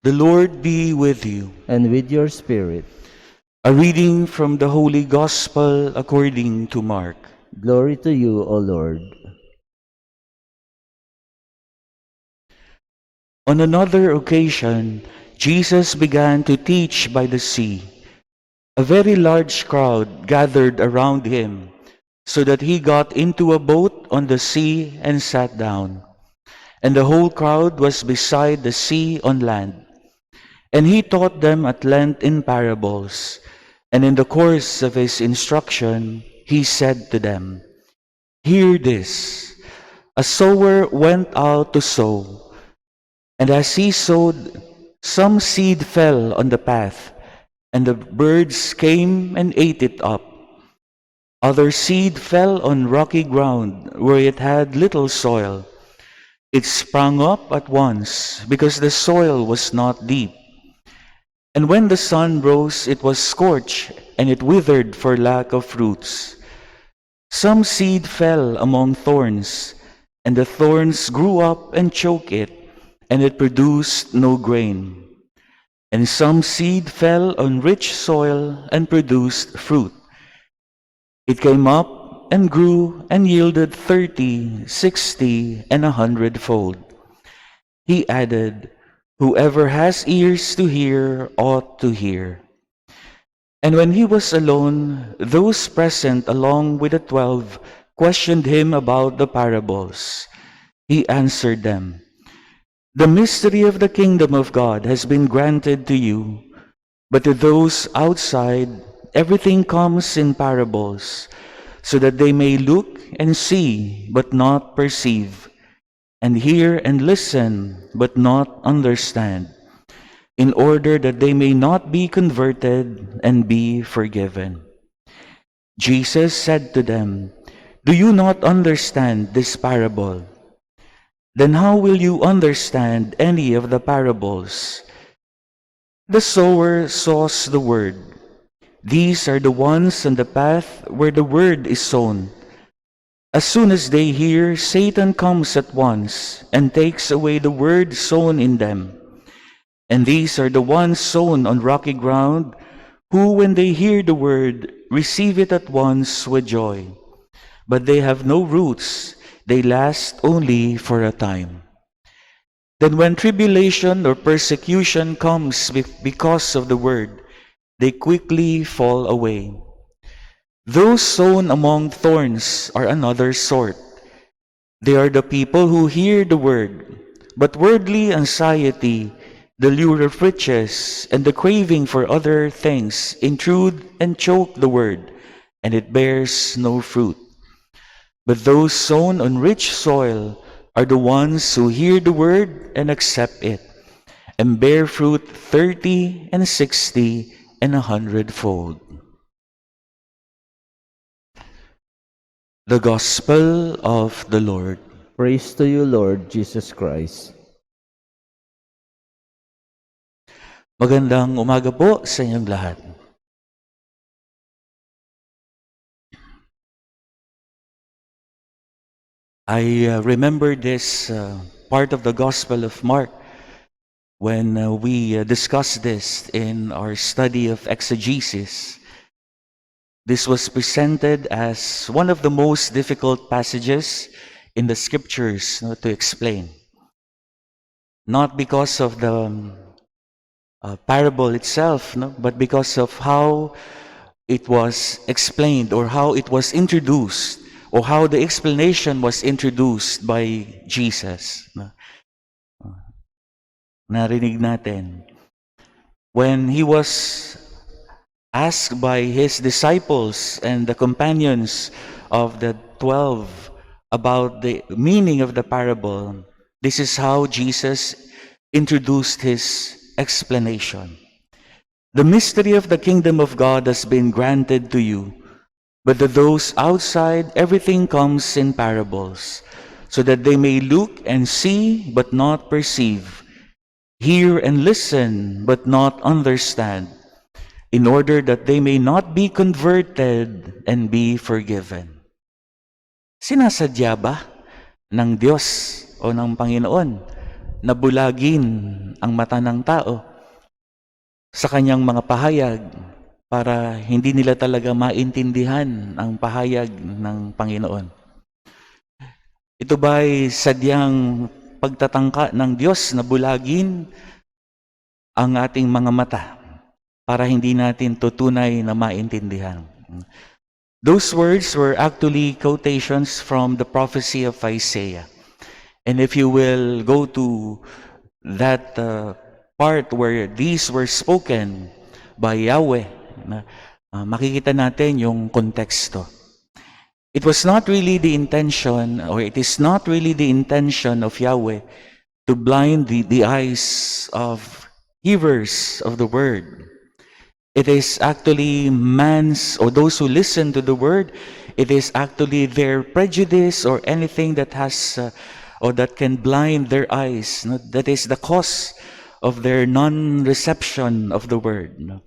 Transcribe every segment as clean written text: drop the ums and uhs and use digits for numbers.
The Lord be with you. and with your spirit. A reading from the Holy Gospel according to Mark. Glory to you, O Lord. On another occasion, Jesus began to teach by the sea. A very large crowd gathered around him, so that he got into a boat on the sea and sat down. And the whole crowd was beside the sea on land. And he taught them at length in parables. And in the course of his instruction, he said to them, "Hear this. A sower went out to sow, and as he sowed, some seed fell on the path, and the birds came and ate it up. Other seed fell on rocky ground where it had little soil. It sprang up at once because the soil was not deep. And when the sun rose, it was scorched, and it withered for lack of roots. Some seed fell among thorns, and the thorns grew up and choked it, and it produced no grain. And some seed fell on rich soil and produced fruit. It came up and grew and yielded 30, 60, and 100-fold. He added, "Whoever has ears to hear ought to hear." And when he was alone, those present along with the 12 questioned him about the parables. He answered them, "The mystery of the kingdom of God has been granted to you, but to those outside, everything comes in parables, so that they may look and see, but not perceive, and hear and listen, but not understand, in order that they may not be converted and be forgiven." Jesus said to them, "Do you not understand this parable? Then how will you understand any of the parables? The sower sows the word. These are the ones on the path where the word is sown. As soon as they hear, Satan comes at once and takes away the word sown in them. And these are the ones sown on rocky ground, who, when they hear the word, receive it at once with joy. But they have no roots, they last only for a time. Then when tribulation or persecution comes because of the word, they quickly fall away. Those sown among thorns are another sort. They are the people who hear the word, but worldly anxiety, the lure of riches, and the craving for other things intrude and choke the word, and it bears no fruit. But those sown on rich soil are the ones who hear the word and accept it, and bear fruit 30 and 60 and 100-fold. The Gospel of the Lord. Praise to you, Lord Jesus Christ. Magandang umaga po sa inyong lahat. I remember this part of the Gospel of Mark when we discussed this in our study of exegesis. This was presented as one of the most difficult passages in the scriptures to explain. Not because of the parable itself, but because of how it was explained or how it was introduced or how the explanation was introduced by Jesus. Narinig natin. When he was asked by his disciples and the companions of the 12 about the meaning of the parable, this is how Jesus introduced his explanation. The mystery of the kingdom of God has been granted to you, but to those outside, everything comes in parables, so that they may look and see, but not perceive, hear and listen, but not understand, in order that they may not be converted and be forgiven. Sinasadya ba ng Diyos o ng Panginoon nabulagin ang mata ng tao sa kanyang mga pahayag para hindi nila talaga maintindihan ang pahayag ng Panginoon. Ito ba'y sadyang pagtatangka ng Diyos na bulagin ang ating mga mata para hindi natin tutunay na maintindihan? Those words were actually quotations from the prophecy of Isaiah. And if you will go to that part where these were spoken by Yahweh, makikita natin yung konteksto. It was not really the intention, or it is not really the intention of Yahweh to blind the eyes of hearers of the word. It is actually man's, or those who listen to the word, it is actually their prejudice or anything that has, or that can blind their eyes. No? That is the cause of their non-reception of the word. No?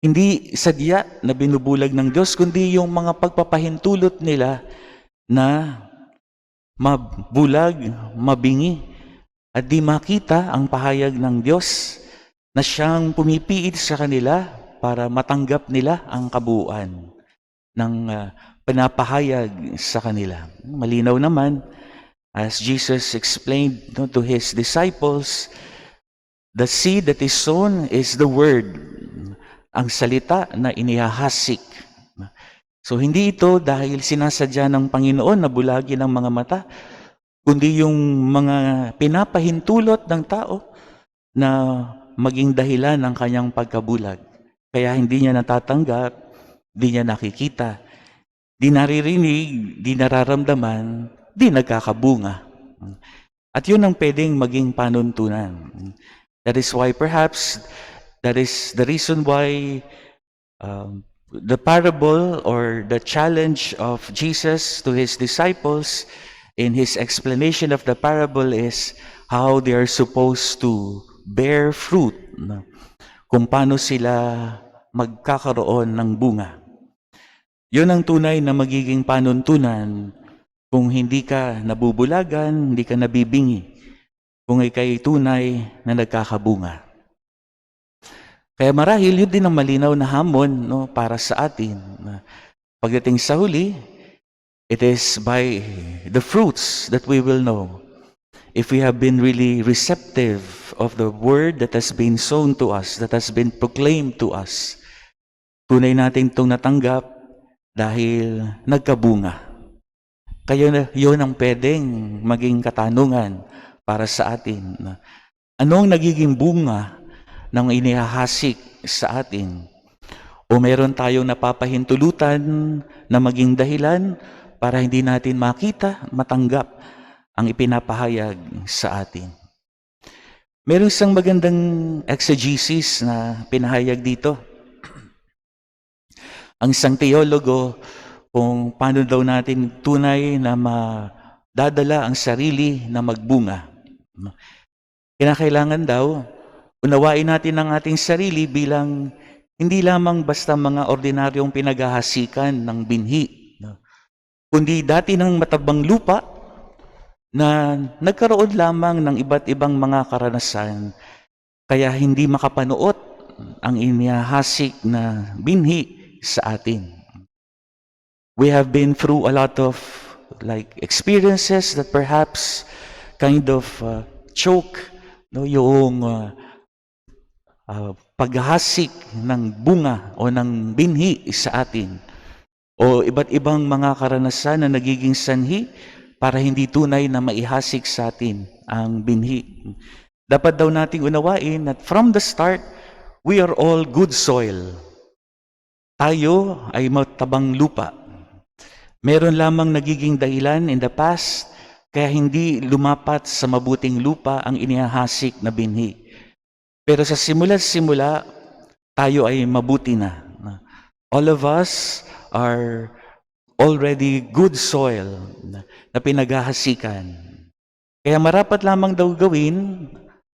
Hindi sadya na binubulag ng Diyos, kundi yung mga pagpapahintulot nila na mabulag, mabingi, at di makita ang pahayag ng Diyos na siyang pumipiit sa kanila para matanggap nila ang kabuuan ng pinapahayag sa kanila. Malinaw naman, as Jesus explained to His disciples, the seed that is sown is the word, ang salita na inihahasik. So hindi ito dahil sinasadya ng Panginoon na bulagin ang mga mata, kundi yung mga pinapahintulot ng tao na maging dahilan ng kanyang pagkabulag. Kaya hindi niya natatanggap, hindi niya nakikita, di naririnig, di nararamdaman, di nagkakabunga. At yun ang pwedeng maging panuntunan. That is why perhaps, that is the reason why the parable or the challenge of Jesus to His disciples in His explanation of the parable is how they are supposed to bear fruit, kung paano sila magkakaroon ng bunga. Yun ang tunay na magiging panuntunan kung hindi ka nabubulagan, hindi ka nabibingi, kung ika'y tunay na nagkakabunga. Kaya marahil yun din ang malinaw na hamon para sa atin. Pagdating sa huli, it is by the fruits that we will know if we have been really receptive of the word that has been sown to us, that has been proclaimed to us. Tunay natin itong natanggap dahil nagkabunga. Kaya yun ang pwedeng maging katanungan para sa atin. Anong nagiging bunga ng inihahasik sa atin? O meron tayong napapahintulutan na maging dahilan para hindi natin makita, matanggap ang ipinapahayag sa atin? Meron isang magandang exegesis na pinahayag dito. Ang isang teologo, kung paano daw natin tunay na madadala ang sarili na magbunga. Kinakailangan daw, unawain natin ang ating sarili bilang hindi lamang basta mga ordinaryong pinaghahasikan ng binhi, kundi dati ng matabang lupa na nagkaroon lamang ng iba't ibang mga karanasan, kaya hindi makapanuot ang inihahasik na binhi sa atin. We have been through a lot of experiences that perhaps kind of choke yung paghahasik ng bunga o ng binhi sa atin, o iba't ibang mga karanasan na nagiging sanhi para hindi tunay na maihasik sa atin ang binhi. Dapat daw nating unawain that from the start, we are all good soil. Tayo ay matabang lupa. Meron lamang nagiging dahilan in the past kaya hindi lumapat sa mabuting lupa ang inihahasik na binhi. Pero sa simula-simula, tayo ay mabuti na. All of us are already good soil na pinaghahasikan. Kaya marapat lamang daw gawin,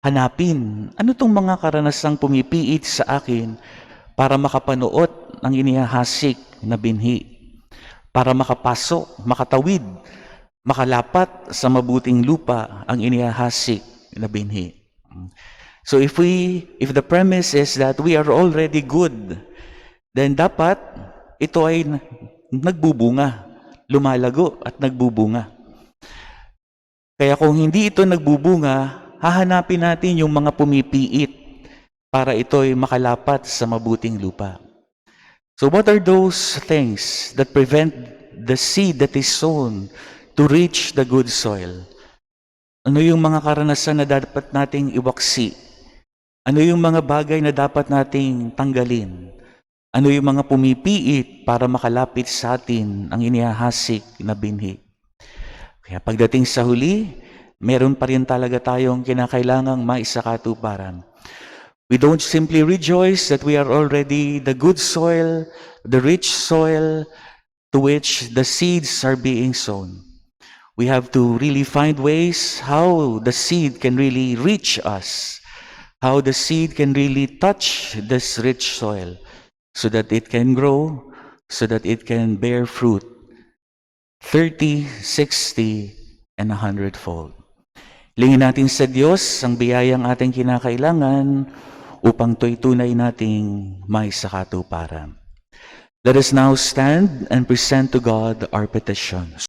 hanapin, ano tong mga karanasang pumipiit sa akin para makapanuot ng inihahasik na binhi, para makapasok, makatawid, makalapat sa mabuting lupa ang inihahasik na binhi. So if the premise is that we are already good, then dapat ito ay nagbubunga, lumalago at nagbubunga. Kaya kung hindi ito nagbubunga, hahanapin natin yung mga pumipiit para ito ay makalapat sa mabuting lupa. So what are those things that prevent the seed that is sown to reach the good soil? Ano yung mga karanasan na dapat nating iwaksi? Ano yung mga bagay na dapat nating tanggalin? Ano yung mga pumipiit para makalapit sa atin ang inihahasik na binhi? Kaya pagdating sa huli, meron pa rin talaga tayong kinakailangang maisakatuparan. We don't simply rejoice that we are already the good soil, the rich soil to which the seeds are being sown. We have to really find ways how the seed can really reach us, how the seed can really touch this rich soil so that it can grow, so that it can bear fruit 30, 60, and 100-fold. Lingin natin sa Diyos ang biyayang ating kinakailangan upang to'y tunay nating may sakatuparan. Let us now stand and present to God our petitions.